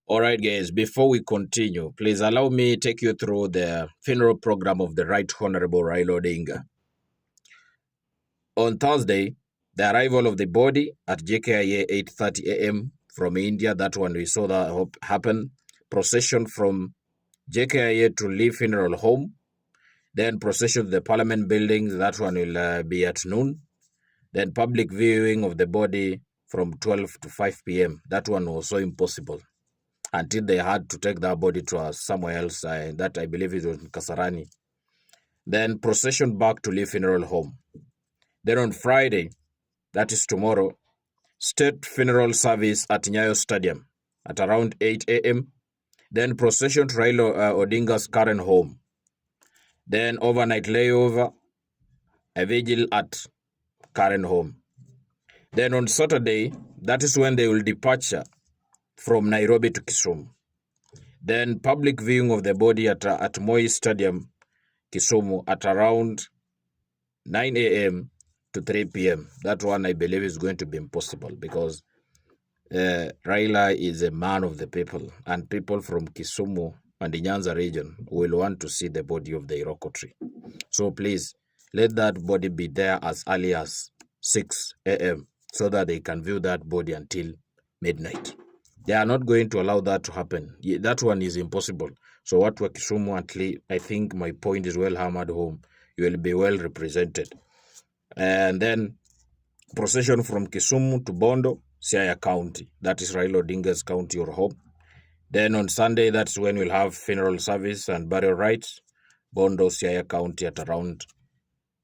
All right, guys, before we continue, please allow me take you through the funeral program of the Right Honorable Raila Odinga. On Thursday, the arrival of the body at JKIA 8:30 a.m. from India, that one we saw that happen. Procession from JKIA to Lee Funeral Home. Then procession to the Parliament buildings, that one will be at noon. Then public viewing of the body from 12 to 5 p.m. That one was so impossible until they had to take that body to somewhere else, that I believe it was in Kasarani. Then procession back to Lee Funeral Home. Then on Friday, that is tomorrow, state funeral service at Nyayo Stadium at around 8 a.m. Then procession to Raila Odinga's current home. Then overnight layover, a vigil at current home. Then on Saturday, that is when they will departure from Nairobi to Kisumu. Then public viewing of the body at Moi Stadium, Kisumu at around 9 a.m. to 3 p.m. That one I believe is going to be impossible because Raila is a man of the people, and people from Kisumu and the Nyanza region will want to see the body of the Iroko tree. So please, let that body be there as early as 6 a.m. so that they can view that body until midnight. They are not going to allow that to happen. That one is impossible. So what were Kisumu, at least, I think my point is well hammered home. You will be well represented. And then procession from Kisumu to Bondo, Siaya County. That is Raila Odinga's county or home. Then on Sunday, that's when we'll have funeral service and burial rites, Bondo, Siaya County at around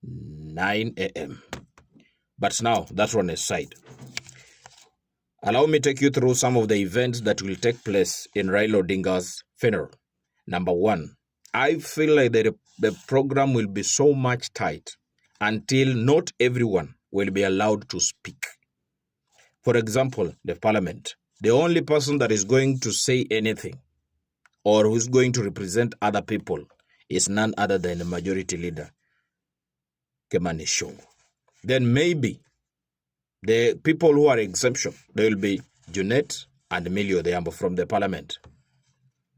9 a.m. But now, that one aside. Allow me to take you through some of the events that will take place in Raila Odinga's funeral. Number one, I feel like the program will be so much tight until not everyone will be allowed to speak. For example, the parliament. The only person that is going to say anything or who's going to represent other people is none other than the majority leader, Kimani Ichung'wah. Then maybe the people who are exemption, they will be Junet and Emilio Odhiambo from the parliament.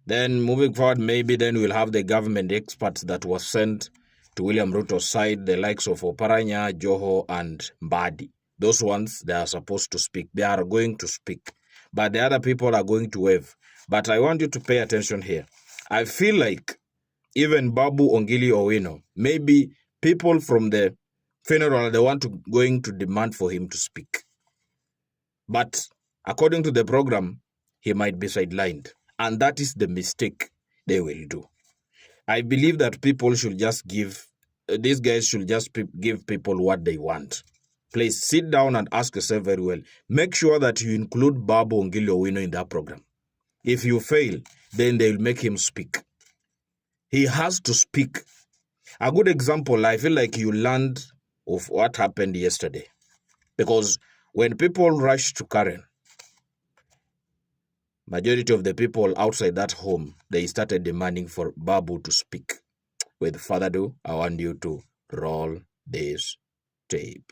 Then moving forward, maybe then we'll have the government experts that were sent to William Ruto's side, the likes of Oparanya, Joho, and Mbadi. Those ones, they are supposed to speak. They are going to speak. But the other people are going to wave. But I want you to pay attention here. I feel like even Babu Ongili Owino, maybe people from the funeral, they want to going to demand for him to speak. But according to the program, he might be sidelined. And that is the mistake they will do. I believe that people should just give, these guys should just give people what they want. Please sit down and ask yourself very well. Make sure that you include Babu Ongili Owino in that program. If you fail, then they will make him speak. He has to speak. A good example, I feel like you learned of what happened yesterday. Because when people rushed to Karen, majority of the people outside that home, they started demanding for Babu to speak. With further ado, I want you to roll this tape.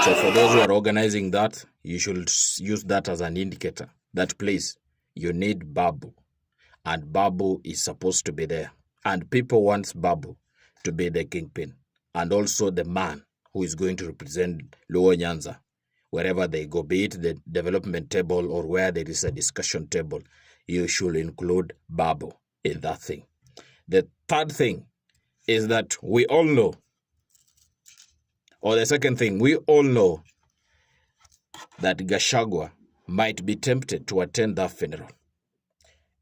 So for those who are organizing that, you should use that as an indicator that please, you need Babu. And Babu is supposed to be there. And people want Babu to be the kingpin. And also the man who is going to represent Luo Nyanza wherever they go, be it the development table or where there is a discussion table. You should include Babu in that thing. The third thing is that we all know, or the second thing, we all know that Gachagua might be tempted to attend that funeral.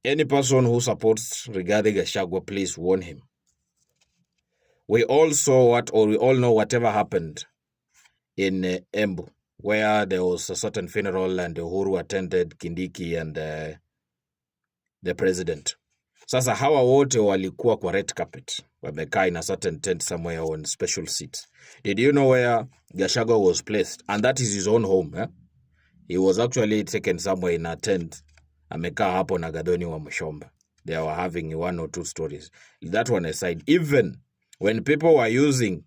Any person who supports Rigathi Gachagua, please warn him. We all saw we all know whatever happened in Embu, where there was a certain funeral and Uhuru attended, Kindiki and the president. Sasa hawa wote walikuwa kwa red carpet, wamekaa in a certain tent somewhere on special seats. Did you know where Gachagua was placed? And that is his own home. He was actually taken somewhere in a tent, amekaa hapo na Gadoni wa Mshomba. they were having 1 or 2 stories. That one aside, even when people were using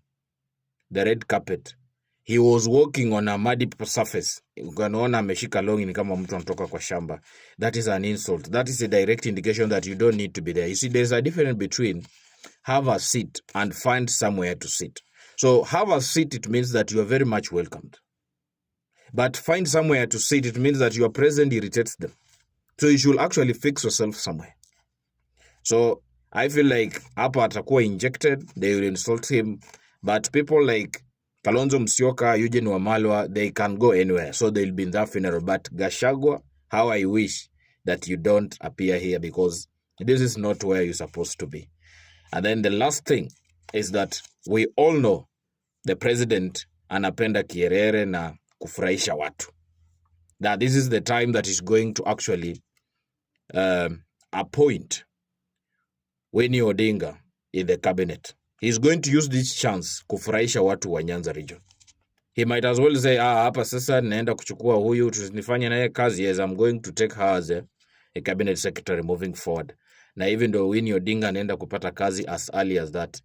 the red carpet, he was walking on a muddy surface. Ukanaona ameshika longi ni kama mtu anatoka kwa shamba. That is an insult. That is a direct indication that you don't need to be there. You see, there's a difference between have a seat and find somewhere to sit. So have a seat, it means that you are very much welcomed. But find somewhere to sit, it means that your presence irritates them. So you should actually fix yourself somewhere. So I feel like hapa atakuwa injected, they will insult him. But people like Kalonzo Musyoka, Eugene Wamalwa, they can go anywhere. So they'll be in that funeral. But Gachagua, how I wish that you don't appear here, because this is not where you're supposed to be. And then the last thing is that we all know the president anapenda kierere na kufurahisha watu. That this is the time that is going to actually appoint Weni Odinga in the cabinet. He's going to use this chance kufurahisha watu wa Nyanza region. He might as well say, hapa sasa naenda kuchukua huyu tunifanye naye kazi. Yes, I'm going to take her as a cabinet secretary moving forward. Na even though Weni Odinga anaenda kupata kazi as early as that,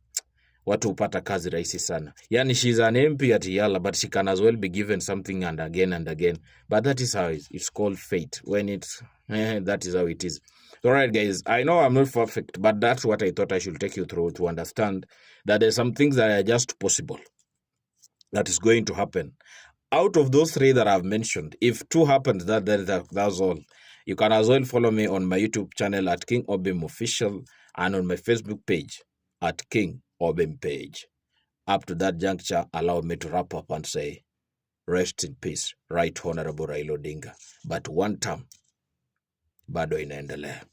watu hupata kazi rahisi sana. Yani she's an MP at Yala, but she can as well be given something and again and again. But that is how it's called fate. When it's, that is how it is. All right, guys, I know I'm not perfect, but that's what I thought I should take you through to understand that there's some things that are just possible that is going to happen. Out of those 3 that I've mentioned, if 2 happens, that's all. You can as well follow me on my YouTube channel at King Obim Official and on my Facebook page at King Obim Page. Up to that juncture, allow me to wrap up and say, rest in peace, Right Honorable Raila Odinga. But one term bado inaendelea.